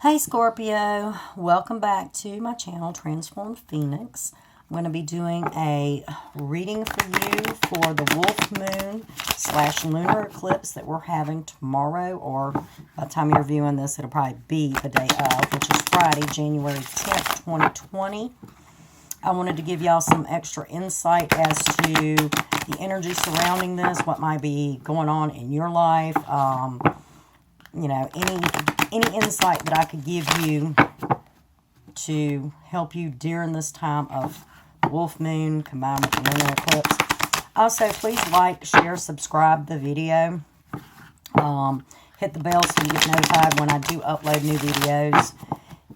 Hey Scorpio, welcome back to my channel, Transformed Phoenix. I'm going to be doing a reading for you for the Wolf Moon / lunar eclipse that we're having tomorrow, or by the time you're viewing this, it'll probably be the day of, which is Friday, January 10th, 2020. I wanted to give y'all some extra insight as to the energy surrounding this, what might be going on in your life, you know, any insight that I could give you to help you during this time of Wolf Moon combined with the lunar eclipse. Also, please like, share, subscribe the video. Hit the bell so you get notified when I do upload new videos.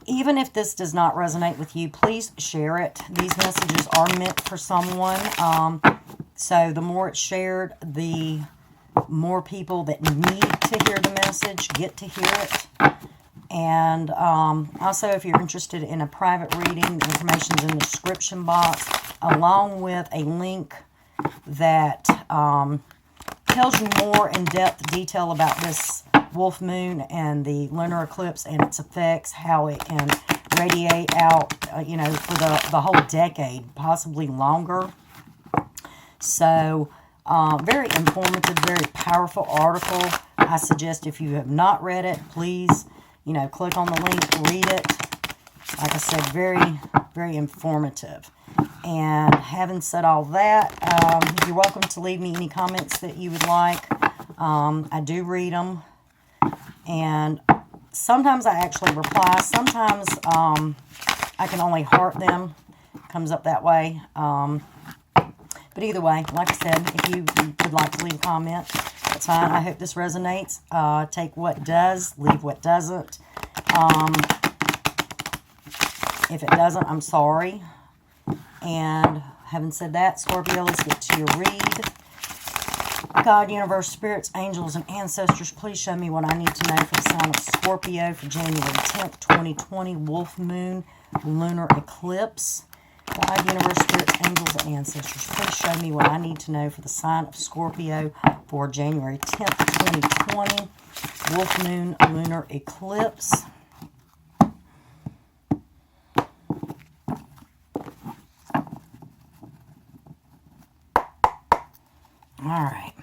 Even if this does not resonate with you, please share it. These messages are meant for someone. So the more it's shared, the more people that need to hear the message get to hear it. And also, if you're interested in a private reading, the information's in the description box, along with a link that tells you more in-depth detail about this Wolf Moon and the lunar eclipse and its effects, how it can radiate out, you know, for the whole decade, possibly longer. So, very informative, very powerful article. I suggest if you have not read it, please, you know, click on the link, read it. Like I said, very, very informative. And having said all that, you're welcome to leave me any comments that you would like. I do read them. And sometimes I actually reply. Sometimes I can only heart them. It comes up that way. But either way, like I said, if you would like to leave a comment, that's fine. I hope this resonates. Take what does, leave what doesn't. If it doesn't, I'm sorry. And having said that, Scorpio, let's get to your read. God, universe, spirits, angels, and ancestors, please show me what I need to know for the sign of Scorpio for January 10th, 2020, Wolf Moon, lunar eclipse. God, universe, spirits, angels, and ancestors, please show me what I need to know for the sign of Scorpio for January 10th, 2020, Wolf Moon, lunar eclipse. All right.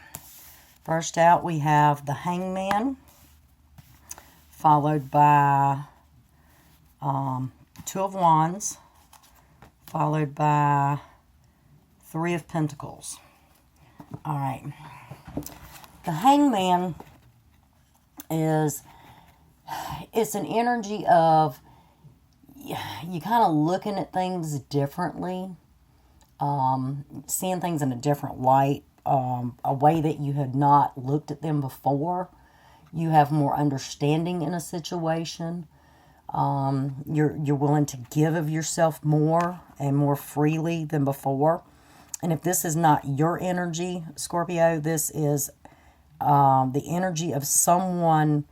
First out, we have the Hangman, followed by Two of Wands, followed by Three of Pentacles. All right. The Hangman is, it's an energy of you kind of looking at things differently, seeing things in a different light, a way that you had not looked at them before. You have more understanding in a situation. You're willing to give of yourself more and more freely than before. And if this is not your energy, Scorpio, this is the energy of someone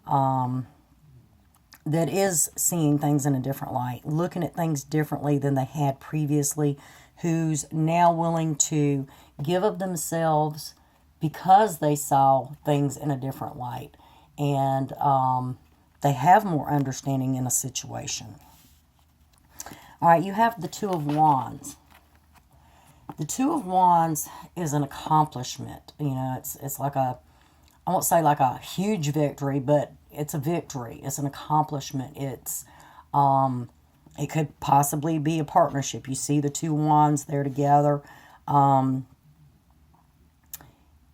that is seeing things in a different light, looking at things differently than they had previously, who's now willing to give of themselves because they saw things in a different light. And they have more understanding in a situation. All right, you have the Two of Wands. The Two of Wands is an accomplishment. You know, it's like a, I won't say like a huge victory, but it's a victory. It's an accomplishment. It's, it could possibly be a partnership. You see the Two Wands there together. You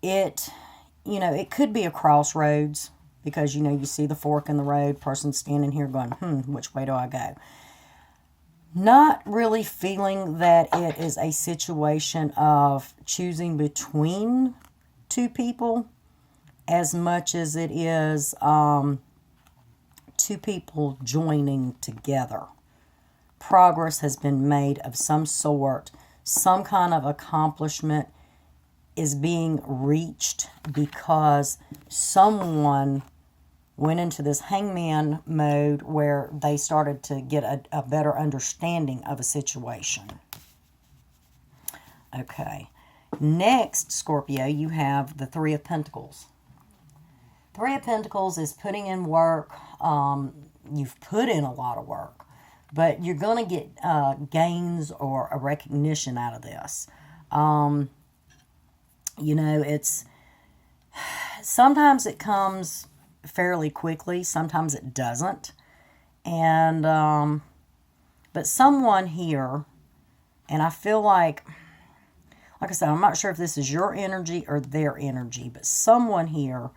know, it could be a crossroads because, you know, you see the fork in the road, person standing here going, which way do I go? Not really feeling that it is a situation of choosing between two people as much as it is two people joining together. Progress has been made of some sort. Some kind of accomplishment is being reached because someone went into this hangman mode where they started to get a better understanding of a situation. Okay. Next, Scorpio, you have the Three of Pentacles. Three of Pentacles is putting in work. You've put in a lot of work, but you're going to get gains or a recognition out of this. You know, sometimes it comes fairly quickly, sometimes it doesn't. And, but someone here, and I feel like I said, I'm not sure if this is your energy or their energy, but someone here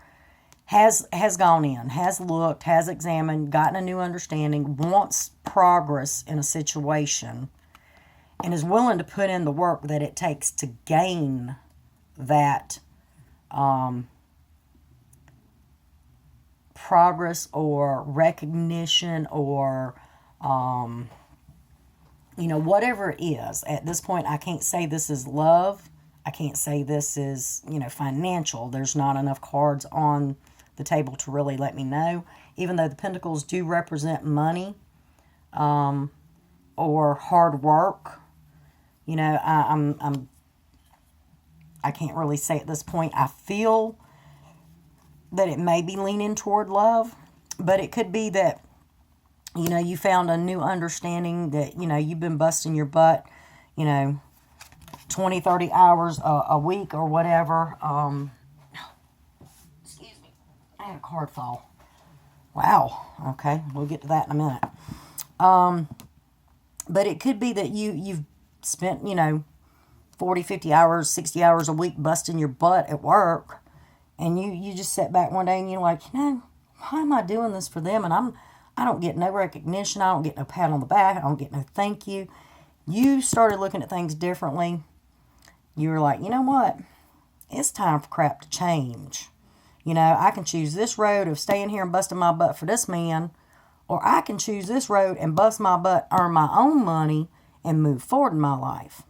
has gone in, has looked, has examined, gotten a new understanding, wants progress in a situation, and is willing to put in the work that it takes to gain that progress or recognition or, you know, whatever it is. At this point, I can't say this is love. I can't say this is, you know, financial. There's not enough cards on the table to really let me know. Even though the Pentacles do represent money or hard work, you know, I can't really say at this point. I feel that it may be leaning toward love, but it could be that, you know, you found a new understanding that, you know, you've been busting your butt, you know, 20, 30 hours a week or whatever. Excuse me. I had a card fall. Wow. Okay. We'll get to that in a minute. But it could be that you've spent, you know, 40, 50 hours, 60 hours a week busting your butt at work. And you just sit back one day and you're like, you know, why am I doing this for them? And I don't get no recognition. I don't get no pat on the back. I don't get no thank you. You started looking at things differently. You were like, you know what? It's time for crap to change. You know, I can choose this road of staying here and busting my butt for this man, or I can choose this road and bust my butt, earn my own money, and move forward in my life.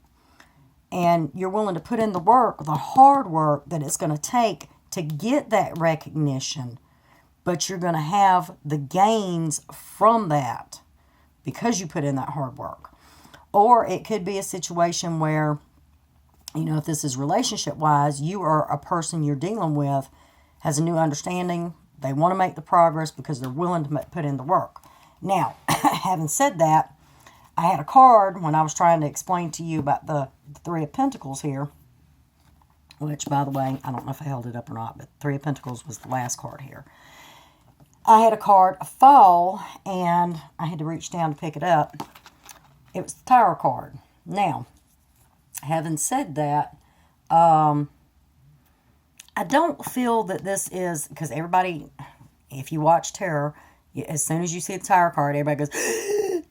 And you're willing to put in the work, the hard work that it's going to take to get that recognition. But you're going to have the gains from that because you put in that hard work. Or it could be a situation where, you know, if this is relationship-wise, you are a person you're dealing with has a new understanding. They want to make the progress because they're willing to put in the work. Now, having said that, I had a card when I was trying to explain to you about the Three of Pentacles here, which, by the way, I don't know if I held it up or not, but Three of Pentacles was the last card here. I had a card fall, and I had to reach down to pick it up. It was the Tower card. Now, having said that, I don't feel that this is, because everybody, if you watch tarot, as soon as you see the Tower card, everybody goes,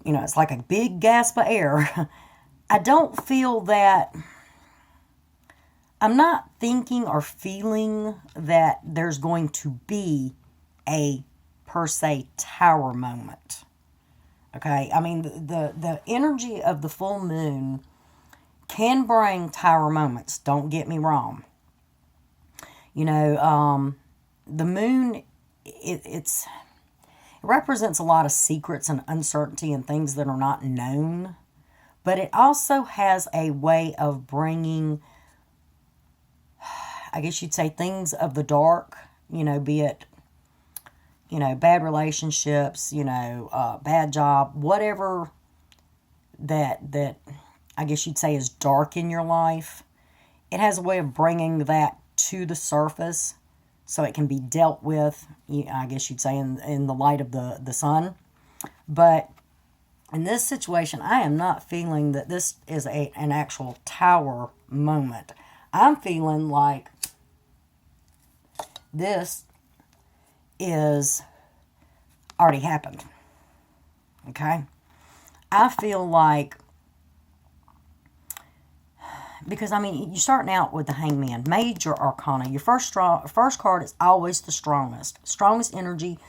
you know, it's like a big gasp of air. I don't feel that, I'm not thinking or feeling that there's going to be a per se Tower moment. Okay, I mean, the energy of the full moon can bring Tower moments. Don't get me wrong. You know, the moon, it represents a lot of secrets and uncertainty and things that are not known. But it also has a way of bringing, I guess you'd say, things of the dark, you know, be it, you know, bad relationships, you know, bad job, whatever that I guess you'd say is dark in your life. It has a way of bringing that to the surface so it can be dealt with, I guess you'd say, in the light of the sun. But in this situation, I am not feeling that this is an actual Tower moment. I'm feeling like this is already happened. Okay? I feel like, because, I mean, you're starting out with the Hangman, Major Arcana. Your first card is always the strongest. Strongest energy.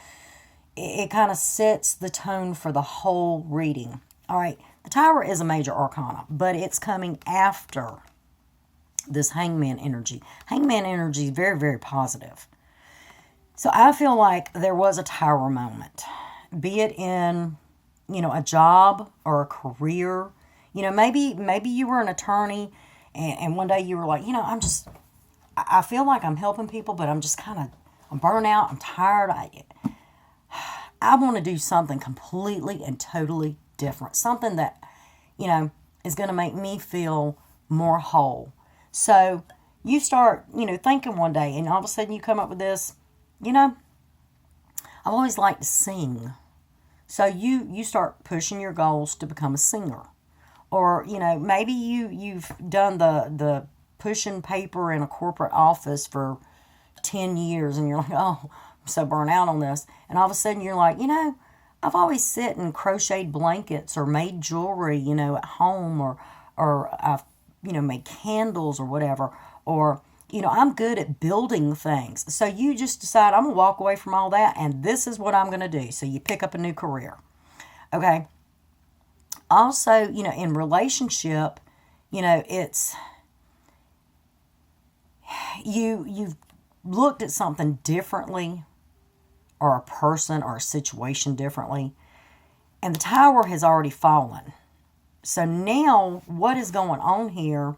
It kind of sets the tone for the whole reading. All right, the Tower is a Major Arcana, but it's coming after this Hangman energy. Hangman energy is very, very positive. So I feel like there was a Tower moment, be it in, you know, a job or a career. You know, maybe you were an attorney and one day you were like, you know, I feel like I'm helping people, but I'm just kind of, I'm burnt out. I'm tired. I want to do something completely and totally different. Something that, is going to make me feel more whole. So you start, thinking one day, and all of a sudden you come up with this, I've always liked to sing. So you start pushing your goals to become a singer. Or, maybe you've done the pushing paper in a corporate office for 10 years and you're like, oh, I'm so burnt out on this. And all of a sudden you're like, I've always sit and crocheted blankets or made jewelry, at home, or I've, made candles or whatever. Or, I'm good at building things. So you just decide, I'm going to walk away from all that and this is what I'm going to do. So you pick up a new career. Okay. Also, in relationship, it's, you've looked at something differently, or a person or a situation differently, and the tower has already fallen. So now what is going on here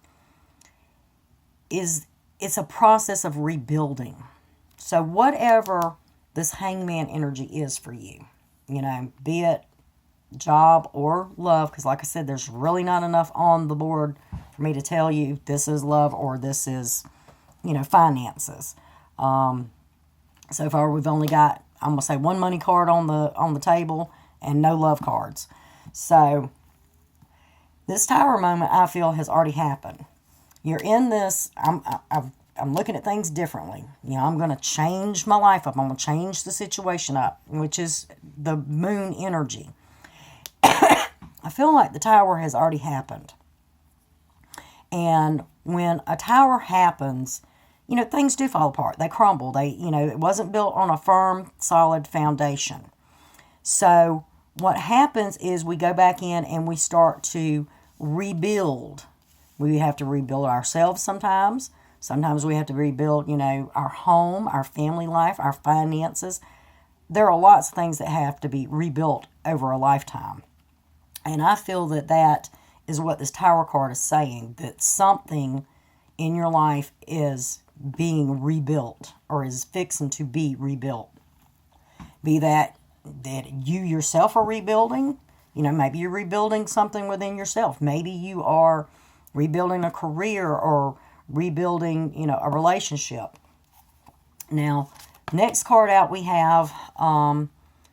is it's a process of rebuilding. So whatever this hangman energy is for you, be it job or love, because like I said, there's really not enough on the board for me to tell you this is love or this is, finances. So far we've only got, I'm gonna say, one money card on the table and no love cards. So this tower moment, I feel, has already happened. You're in this. I'm looking at things differently. I'm going to change my life up. I'm going to change the situation up, which is the moon energy. I feel like the tower has already happened. And when a tower happens, things do fall apart. They crumble. It wasn't built on a firm, solid foundation. So what happens is we go back in and we start to rebuild. We have to rebuild ourselves sometimes. Sometimes we have to rebuild, our home, our family life, our finances. There are lots of things that have to be rebuilt over a lifetime. And I feel that is what this Tower card is saying, that something in your life is being rebuilt or is fixing to be rebuilt. Be that you yourself are rebuilding. Maybe you're rebuilding something within yourself. Maybe you are rebuilding a career or rebuilding, a relationship. Now, next card out we have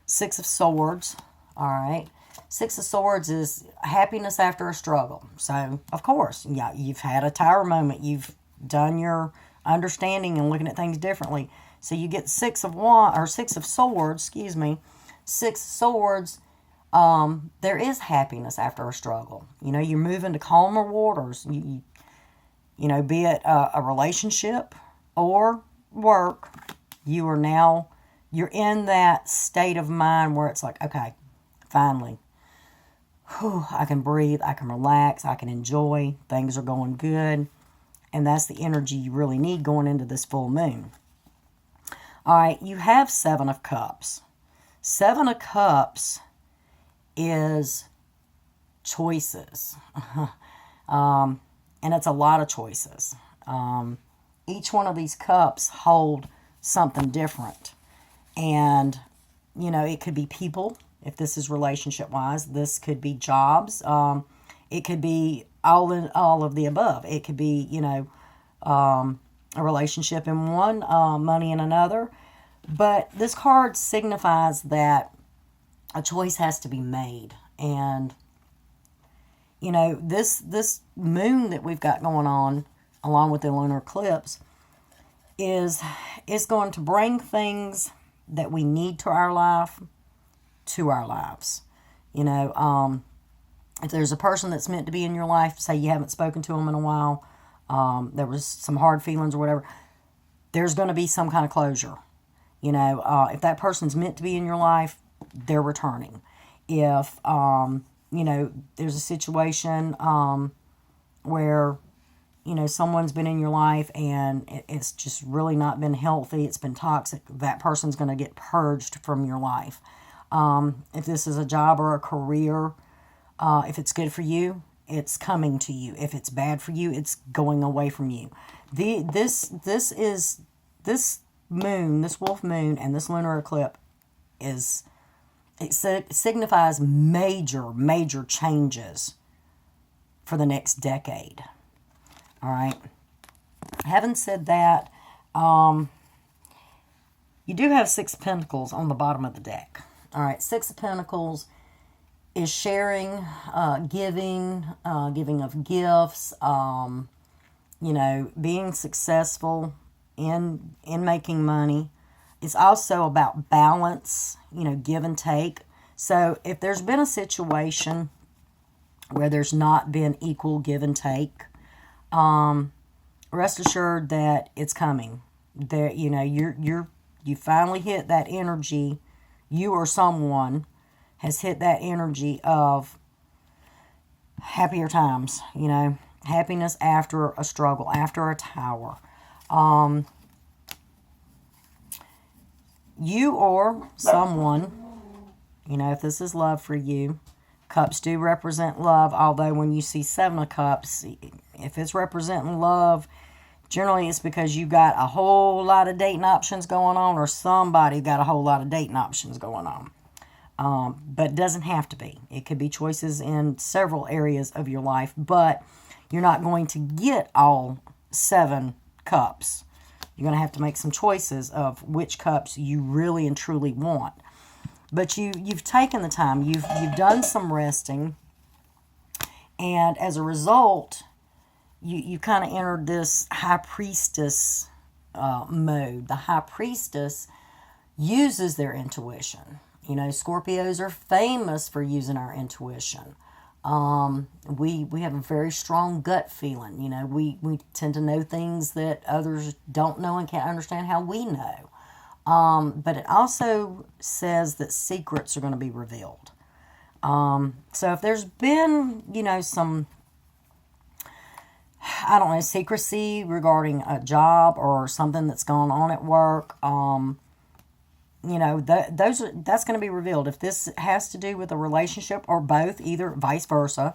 Six of Swords. All right. Six of Swords is happiness after a struggle. So, of course, you've had a tower moment. You've done your understanding and looking at things differently. So you get Six of Swords, Six of Swords. There is happiness after a struggle. You're moving to calmer waters. Be it a relationship or work, you're in that state of mind where it's like, okay, finally, I can breathe, I can relax, I can enjoy, things are going good. And that's the energy you really need going into this full moon. All right, you have Seven of Cups. Seven of Cups is choices. And it's a lot of choices. Each one of these cups hold something different. And, it could be people, if this is relationship-wise. This could be jobs. It could be all of the above. It could be, a relationship in one, money in another. But this card signifies that a choice has to be made. And, this moon that we've got going on, along with the lunar eclipse, is going to bring things that we need to our life to our lives. If there's a person that's meant to be in your life, say you haven't spoken to them in a while, there was some hard feelings or whatever, there's going to be some kind of closure. If that person's meant to be in your life, they're returning. If, there's a situation where, someone's been in your life and it's just really not been healthy, it's been toxic, that person's going to get purged from your life. If this is a job or a career, if it's good for you, it's coming to you. If it's bad for you, it's going away from you. This moon, this wolf moon, and this lunar eclipse signifies major changes for the next decade. All right. Having said that, you do have 6 of Pentacles on the bottom of the deck. All right. 6 of Pentacles is sharing, giving of gifts, being successful in making money. It's also about balance, give and take. So if there's been a situation where there's not been equal give and take, rest assured that it's coming. That you finally hit that energy. You or someone has hit that energy of happier times. Happiness after a struggle, after a tower. You or someone, if this is love for you, cups do represent love, although when you see 7 of Cups, if it's representing love, generally it's because you got a whole lot of dating options going on, or somebody got a whole lot of dating options going on. But it doesn't have to be. It could be choices in several areas of your life, but you're not going to get all 7 cups. You're going to have to make some choices of which cups you really and truly want. But you've taken the time. You've done some resting. And as a result, you kind of entered this high priestess mode. The high priestess uses their intuition. Scorpios are famous for using our intuition. We have a very strong gut feeling. We tend to know things that others don't know and can't understand how we know. But it also says that secrets are going to be revealed. So if there's been, some, secrecy regarding a job or something that's going on at work, that's going to be revealed. If this has to do with a relationship or both, either vice versa,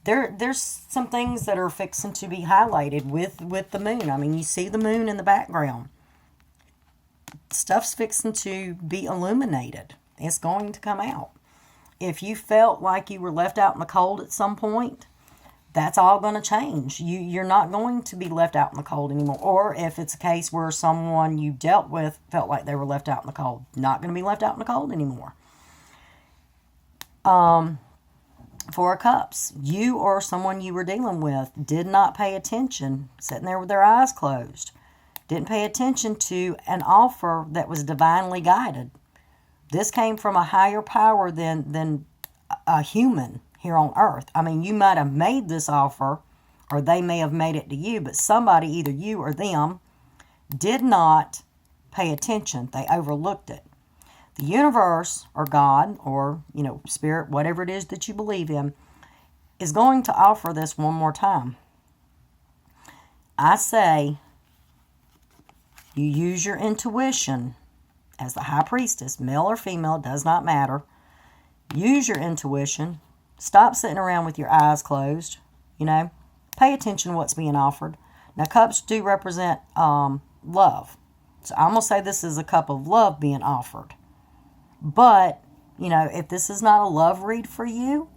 there's some things that are fixing to be highlighted with the moon. I mean, you see the moon in the background. Stuff's fixing to be illuminated. It's going to come out. If you felt like you were left out in the cold at some point, that's all going to change. You're not going to be left out in the cold anymore. Or if it's a case where someone you dealt with felt like they were left out in the cold, not going to be left out in the cold anymore. 4 of Cups, you or someone you were dealing with did not pay attention, sitting there with their eyes closed, didn't pay attention to an offer that was divinely guided. This came from a higher power than a human here on earth. I mean, you might have made this offer, or they may have made it to you, but somebody, either you or them, did not pay attention. They overlooked it. The universe, or God, or, spirit, whatever it is that you believe in, is going to offer this one more time. I say, you use your intuition as the high priestess, male or female, does not matter. Use your intuition. Stop sitting around with your eyes closed. Pay attention to what's being offered. Now, cups do represent love. So I'm going to say this is a cup of love being offered. But, if this is not a love read for you,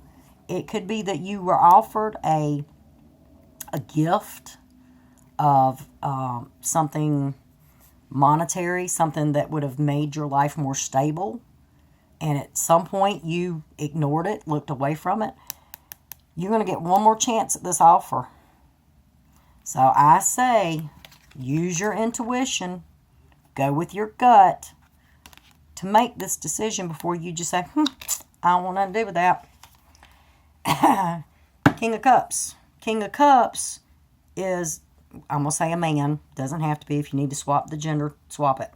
it could be that you were offered a gift of something monetary, something that would have made your life more stable, and at some point you ignored it, looked away from it. You're going to get one more chance at this offer. So I say, use your intuition, go with your gut to make this decision before you just say, I don't want nothing to do with that. King of Cups. King of Cups is, I'm going to say a man. Doesn't have to be. If you need to swap the gender, swap it.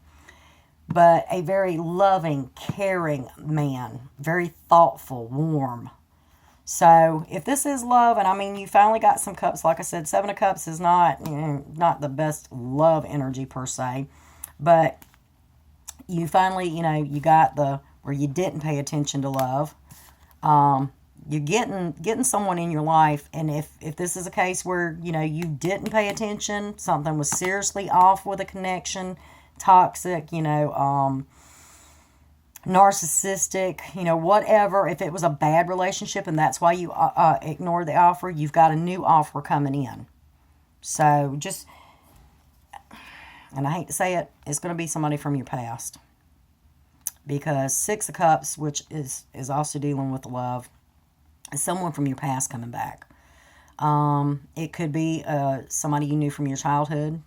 But a very loving, caring man. Very thoughtful, warm. So if this is love, and you finally got some cups. Like I said, 7 of Cups is not the best love energy per se. But you finally, you got where you didn't pay attention to love. You're getting someone in your life, and if this is a case where, you didn't pay attention, something was seriously off with a connection, toxic, narcissistic, whatever. If it was a bad relationship and that's why you ignored the offer, you've got a new offer coming in. So just, and I hate to say it, it's going to be somebody from your past. Because Six of Cups, which is also dealing with love, is someone from your past coming back. It could be somebody you knew from your childhood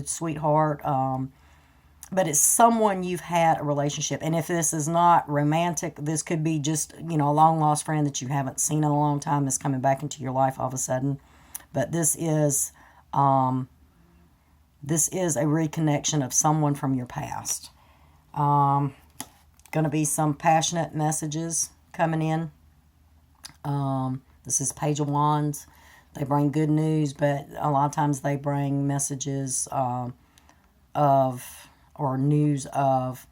sweetheart. But it's someone you've had a relationship. And if this is not romantic, this could be just, a long-lost friend that you haven't seen in a long time is coming back into your life all of a sudden. But this is a reconnection of someone from your past. Going to be some passionate messages coming in. This is Page of Wands. They bring good news, but a lot of times they bring messages or news of,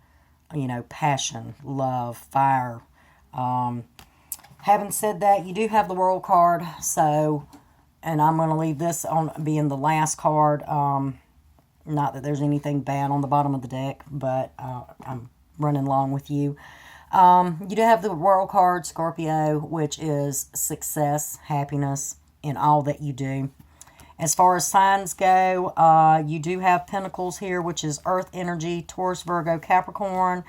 passion, love, fire. Having said that, you do have the World card, so, and I'm going to leave this on being the last card. Not that there's anything bad on the bottom of the deck, but I'm running along with you. You do have the World card, Scorpio, which is success, happiness in all that you do. As far as signs go, you do have Pentacles here, which is Earth energy, Taurus, Virgo, Capricorn.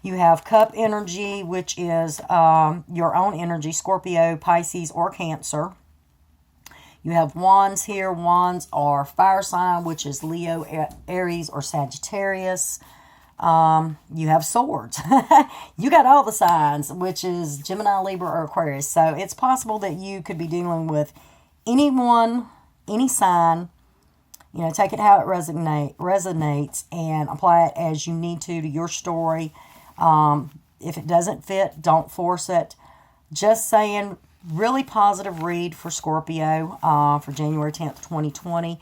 You have Cup energy, which is your own energy, Scorpio, Pisces, or Cancer. You have Wands here. Wands are fire sign, which is Leo, Aries, or Sagittarius. You have Swords. You got all the signs, which is Gemini, Libra, or Aquarius. So it's possible that you could be dealing with anyone, any sign. Take it how it resonates and apply it as you need to your story. If it doesn't fit, don't force it. Just saying, really positive read for Scorpio for January 10th, 2020.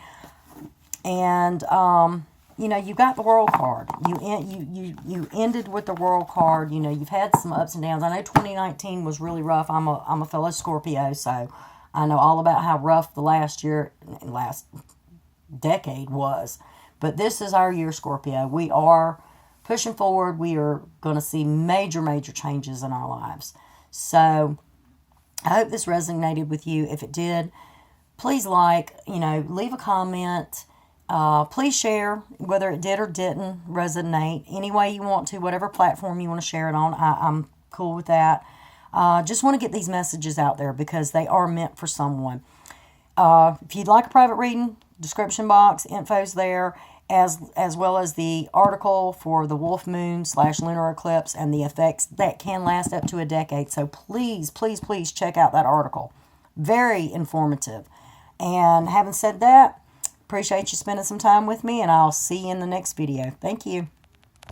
And, you got the World card. You ended with the World card. You've had some ups and downs. I know 2019 was really rough. I'm a fellow Scorpio, so I know all about how rough the last decade was. But this is our year, Scorpio. We are pushing forward. We are going to see major, major changes in our lives. So I hope this resonated with you. If it did, please leave a comment. Please share whether it did or didn't resonate. Any way you want to, whatever platform you want to share it on, I'm cool with that. Just want to get these messages out there because they are meant for someone. If you'd like a private reading, description box, info's there, as well as the article for the Wolf Moon / lunar eclipse and the effects that can last up to a decade. So please, please, please check out that article. Very informative. And having said that, appreciate you spending some time with me, and I'll see you in the next video. Thank you.